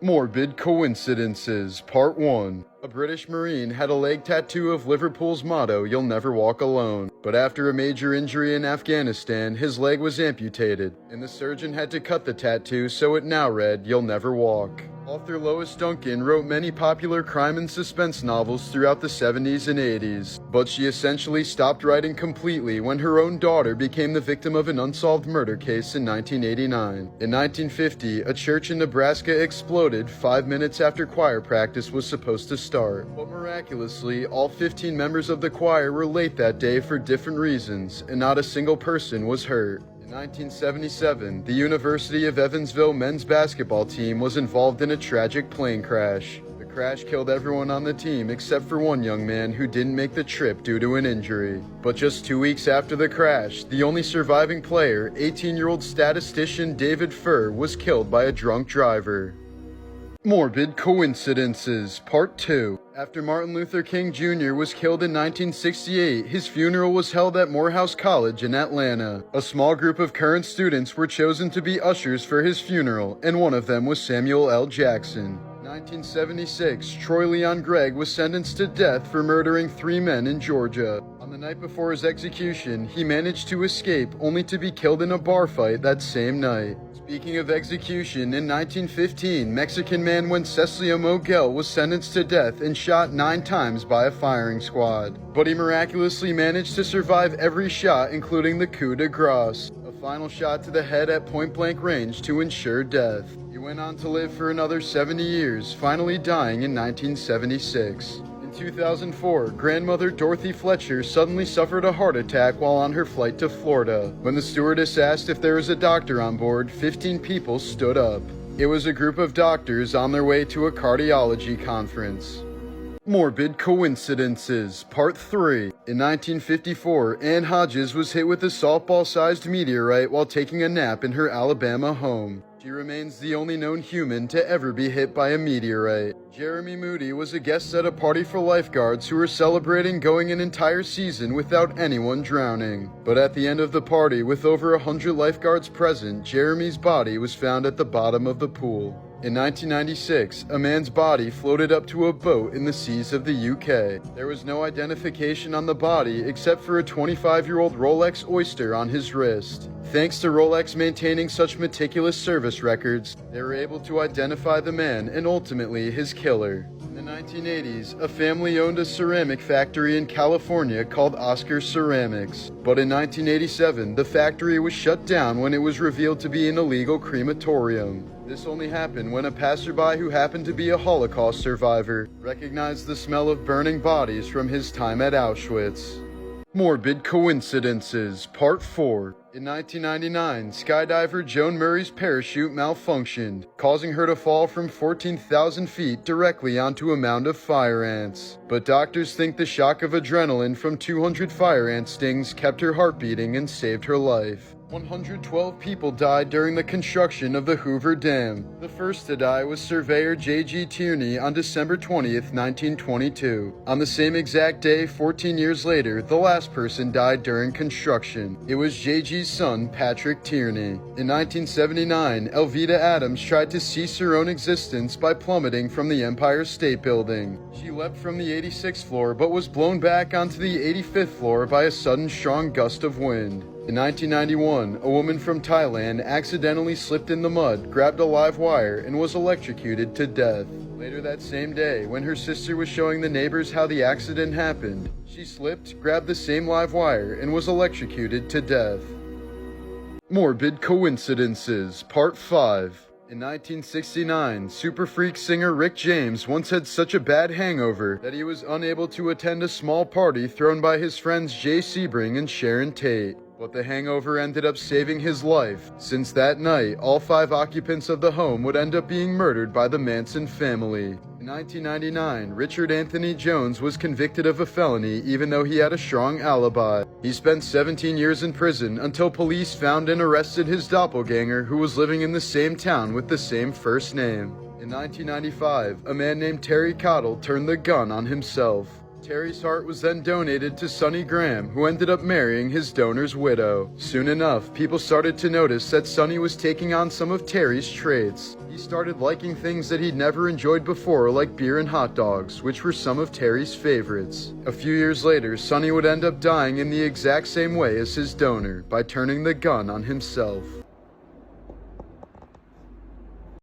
Morbid Coincidences, Part 1. A British Marine had a leg tattoo of Liverpool's motto, "You'll never walk alone." But after a major injury in Afghanistan, his leg was amputated, and the surgeon had to cut the tattoo so it now read, "You'll never walk." Author Lois Duncan wrote many popular crime and suspense novels throughout the 70s and 80s, but she essentially stopped writing completely when her own daughter became the victim of an unsolved murder case in 1989. In 1950, a church in Nebraska exploded 5 minutes after choir practice was supposed to start. But miraculously, all 15 members of the choir were late that day for different reasons, and not a single person was hurt. In 1977, the University of Evansville men's basketball team was involved in a tragic plane crash. The crash killed everyone on the team except for one young man who didn't make the trip due to an injury. But just 2 weeks after the crash, the only surviving player, 18-year-old statistician David Furr, was killed by a drunk driver. Morbid Coincidences, Part 2. After Martin Luther King Jr. was killed in 1968, his funeral was held at Morehouse College in Atlanta. A small group of current students were chosen to be ushers for his funeral, and one of them was Samuel L. Jackson. In 1976, Troy Leon Gregg was sentenced to death for murdering 3 men in Georgia. On the night before his execution, he managed to escape only to be killed in a bar fight that same night. Speaking of execution, in 1915, Mexican man Wenceslao Moguel was sentenced to death and shot 9 times by a firing squad. But he miraculously managed to survive every shot, including the coup de grace, a final shot to the head at point-blank range to ensure death. He went on to live for another 70 years, finally dying in 1976. In 2004, grandmother Dorothy Fletcher suddenly suffered a heart attack while on her flight to Florida. When the stewardess asked if there was a doctor on board, 15 people stood up. It was a group of doctors on their way to a cardiology conference. Morbid Coincidences, Part 3. In 1954, Ann Hodges was hit with a softball-sized meteorite while taking a nap in her Alabama home. She remains the only known human to ever be hit by a meteorite. Jeremy Moody was a guest at a party for lifeguards who were celebrating going an entire season without anyone drowning. But at the end of the party, with over 100 lifeguards present, Jeremy's body was found at the bottom of the pool. In 1996, a man's body floated up to a boat in the seas of the UK. There was no identification on the body except for a 25-year-old Rolex Oyster on his wrist. Thanks to Rolex maintaining such meticulous service records, they were able to identify the man and ultimately his killer. In the 1980s, a family owned a ceramic factory in California called Oscar Ceramics. But in 1987, the factory was shut down when it was revealed to be an illegal crematorium. This only happened when a passerby who happened to be a Holocaust survivor recognized the smell of burning bodies from his time at Auschwitz. Morbid Coincidences, Part 4. In 1999, skydiver Joan Murray's parachute malfunctioned, causing her to fall from 14,000 feet directly onto a mound of fire ants. But doctors think the shock of adrenaline from 200 fire ant stings kept her heart beating and saved her life. 112 people died during the construction of the Hoover Dam. The first to die was surveyor J.G. Tierney on December 20th, 1922. On the same exact day, 14 years later, the last person died during construction. It was J.G.'s son, Patrick Tierney. In 1979, Elvita Adams tried to cease her own existence by plummeting from the Empire State Building. She leapt from the 86th floor but was blown back onto the 85th floor by a sudden strong gust of wind. In 1991, a woman from Thailand accidentally slipped in the mud, grabbed a live wire, and was electrocuted to death. Later that same day, when her sister was showing the neighbors how the accident happened, she slipped, grabbed the same live wire, and was electrocuted to death. Morbid Coincidences, Part 5. In 1969, Super Freak singer Rick James once had such a bad hangover that he was unable to attend a small party thrown by his friends Jay Sebring and Sharon Tate. But the hangover ended up saving his life, since that night, all 5 occupants of the home would end up being murdered by the Manson family. In 1999, Richard Anthony Jones was convicted of a felony even though he had a strong alibi. He spent 17 years in prison until police found and arrested his doppelganger who was living in the same town with the same first name. In 1995, a man named Terry Cottle turned the gun on himself. Terry's heart was then donated to Sonny Graham, who ended up marrying his donor's widow. Soon enough, people started to notice that Sonny was taking on some of Terry's traits. He started liking things that he'd never enjoyed before, like beer and hot dogs, which were some of Terry's favorites. A few years later, Sonny would end up dying in the exact same way as his donor, by turning the gun on himself.